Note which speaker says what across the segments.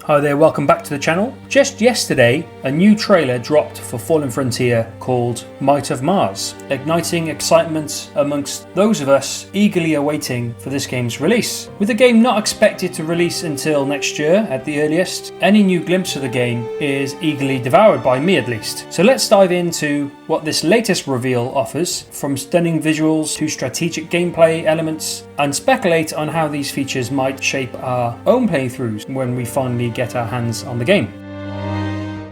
Speaker 1: Hi there, welcome back to the channel. Just yesterday, a new trailer dropped for Fallen Frontier called Might of Mars, igniting excitement amongst those of us eagerly awaiting for this game's release. With the game not expected to release until next year at the earliest, any new glimpse of the game is eagerly devoured by me at least. So let's dive into what this latest reveal offers, from stunning visuals to strategic gameplay elements, and speculate on how these features might shape our own playthroughs when we finally get our hands on the game.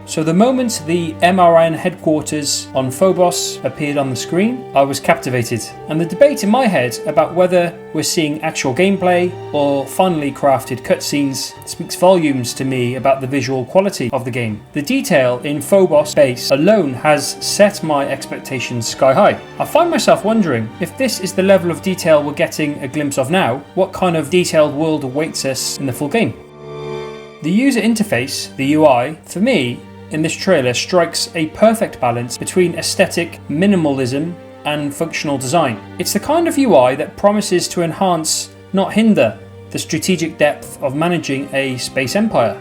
Speaker 1: So the moment the MRN headquarters on Phobos appeared on the screen, I was captivated, and the debate in my head about whether we're seeing actual gameplay or finely crafted cutscenes speaks volumes to me about the visual quality of the game. The detail in Phobos base alone has set my expectations sky high. I find myself wondering, if this is the level of detail we're getting a glimpse of now, what kind of detailed world awaits us in the full game? The user interface, the UI, for me, in this trailer strikes a perfect balance between aesthetic minimalism and functional design. It's the kind of UI that promises to enhance, not hinder, the strategic depth of managing a space empire.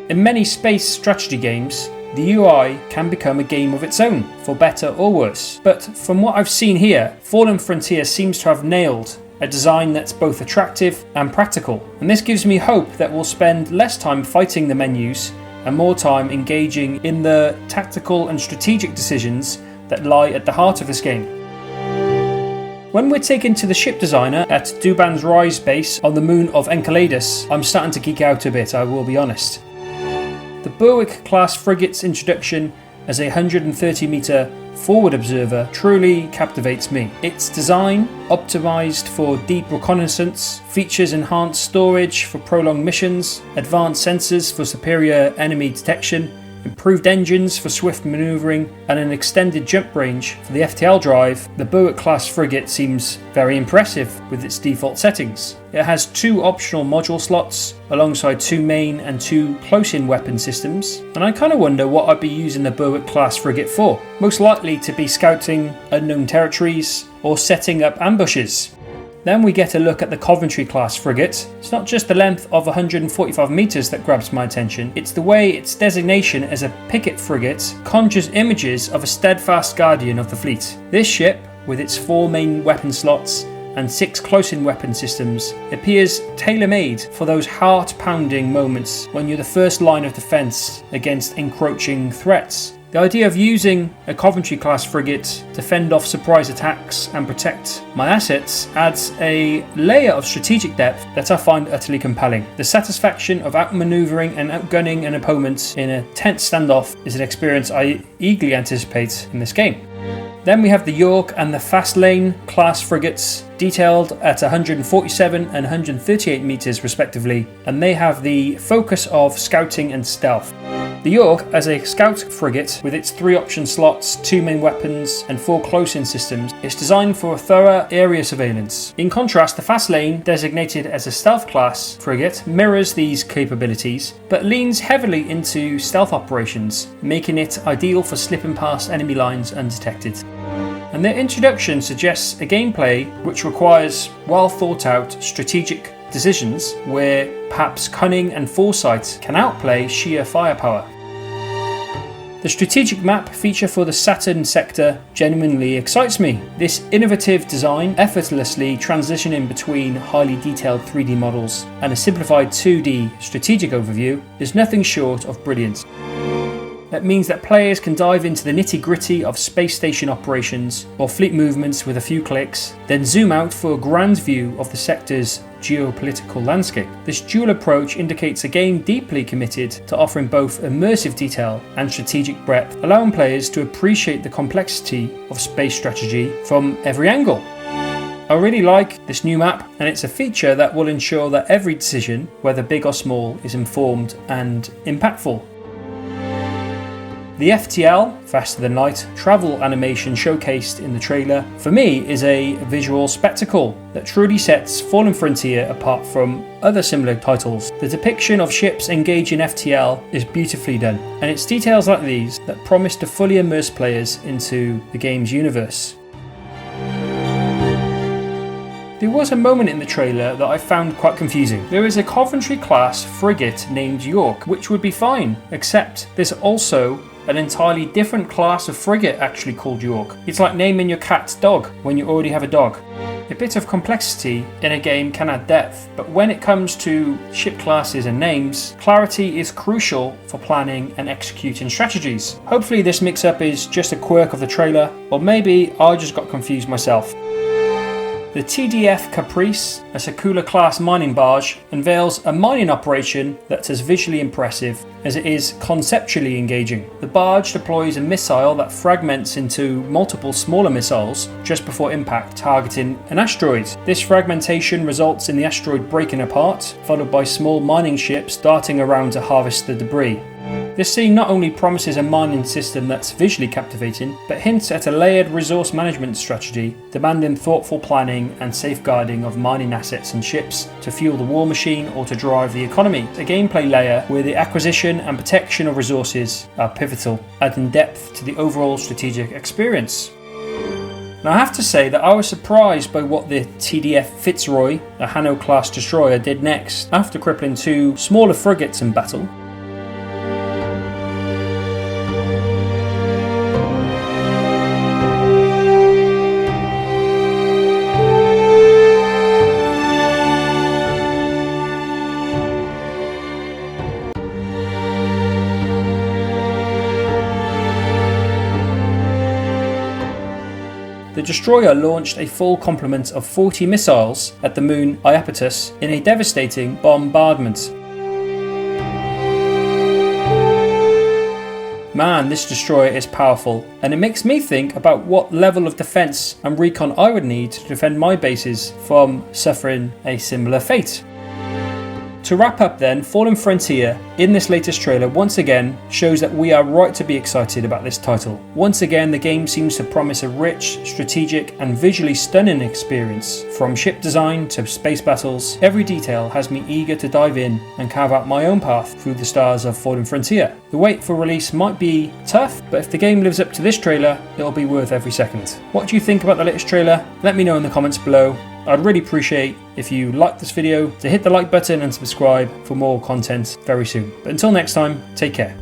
Speaker 1: In many space strategy games, the UI can become a game of its own, for better or worse. But from what I've seen here, Fallen Frontier seems to have nailed a design that's both attractive and practical. And this gives me hope that we'll spend less time fighting the menus and more time engaging in the tactical and strategic decisions that lie at the heart of this game. When we're taken to the ship designer at Duban's Rise base on the moon of Enceladus, I'm starting to geek out a bit, I will be honest. The Berwick class frigate's introduction as a 130-metre forward observer truly captivates me. Its design, optimised for deep reconnaissance, features enhanced storage for prolonged missions, advanced sensors for superior enemy detection, improved engines for swift manoeuvring, and an extended jump range for the FTL drive. The Berwick class frigate seems very impressive with its default settings. It has 2 optional module slots alongside 2 main and 2 close-in weapon systems, and I kind of wonder what I'd be using the Berwick class frigate for. Most likely to be scouting unknown territories or setting up ambushes. Then we get a look at the Coventry class frigate. It's not just the length of 145 metres that grabs my attention, it's the way its designation as a picket frigate conjures images of a steadfast guardian of the fleet. This ship, with its 4 main weapon slots and 6 close-in weapon systems, appears tailor-made for those heart-pounding moments when you're the first line of defence against encroaching threats. The idea of using a Coventry class frigate to fend off surprise attacks and protect my assets adds a layer of strategic depth that I find utterly compelling. The satisfaction of outmanoeuvring and outgunning an opponent in a tense standoff is an experience I eagerly anticipate in this game. Then we have the York and the Fastlane class frigates, detailed at 147 and 138 metres respectively, and they have the focus of scouting and stealth. The York, as a scout frigate with its 3 option slots, 2 main weapons and 4 close-in systems, is designed for thorough area surveillance. In contrast, the Fastlane, designated as a stealth class frigate, mirrors these capabilities but leans heavily into stealth operations, making it ideal for slipping past enemy lines undetected. And their introduction suggests a gameplay which requires well thought out strategic decisions where perhaps cunning and foresight can outplay sheer firepower. The strategic map feature for the Saturn Sector genuinely excites me. This innovative design, effortlessly transitioning between highly detailed 3D models and a simplified 2D strategic overview, is nothing short of brilliant. That means that players can dive into the nitty-gritty of space station operations or fleet movements with a few clicks, then zoom out for a grand view of the sector's geopolitical landscape. This dual approach indicates a game deeply committed to offering both immersive detail and strategic breadth, allowing players to appreciate the complexity of space strategy from every angle. I really like this new map, and it's a feature that will ensure that every decision, whether big or small, is informed and impactful. The FTL, Faster Than Light, travel animation showcased in the trailer, for me, is a visual spectacle that truly sets Fallen Frontier apart from other similar titles. The depiction of ships engaging FTL is beautifully done, and it's details like these that promise to fully immerse players into the game's universe. There was a moment in the trailer that I found quite confusing. There is a Coventry class frigate named York, which would be fine, except there's also an entirely different class of frigate actually called York. It's like naming your cat's dog when you already have a dog. A bit of complexity in a game can add depth, but when it comes to ship classes and names, clarity is crucial for planning and executing strategies. Hopefully this mix-up is just a quirk of the trailer, or maybe I just got confused myself. The TDF Caprice, a Sakula class mining barge, unveils a mining operation that's as visually impressive as it is conceptually engaging. The barge deploys a missile that fragments into multiple smaller missiles just before impact, targeting an asteroid. This fragmentation results in the asteroid breaking apart, followed by small mining ships darting around to harvest the debris. This scene not only promises a mining system that's visually captivating, but hints at a layered resource management strategy, demanding thoughtful planning and safeguarding of mining assets and ships to fuel the war machine or to drive the economy. A gameplay layer where the acquisition and protection of resources are pivotal, adding depth to the overall strategic experience. Now I have to say that I was surprised by what the TDF Fitzroy, a Hanno-class destroyer, did next, after crippling 2 smaller frigates in battle. The destroyer launched a full complement of 40 missiles at the moon Iapetus in a devastating bombardment. Man, this destroyer is powerful, and it makes me think about what level of defense and recon I would need to defend my bases from suffering a similar fate. To wrap up then, Fallen Frontier in this latest trailer once again shows that we are right to be excited about this title. Once again, the game seems to promise a rich, strategic and visually stunning experience. From ship design to space battles, every detail has me eager to dive in and carve out my own path through the stars of Fallen Frontier. The wait for release might be tough, but if the game lives up to this trailer, it'll be worth every second. What do you think about the latest trailer? Let me know in the comments below. I'd really appreciate if you liked this video to hit the like button and subscribe for more content very soon. But until next time, take care.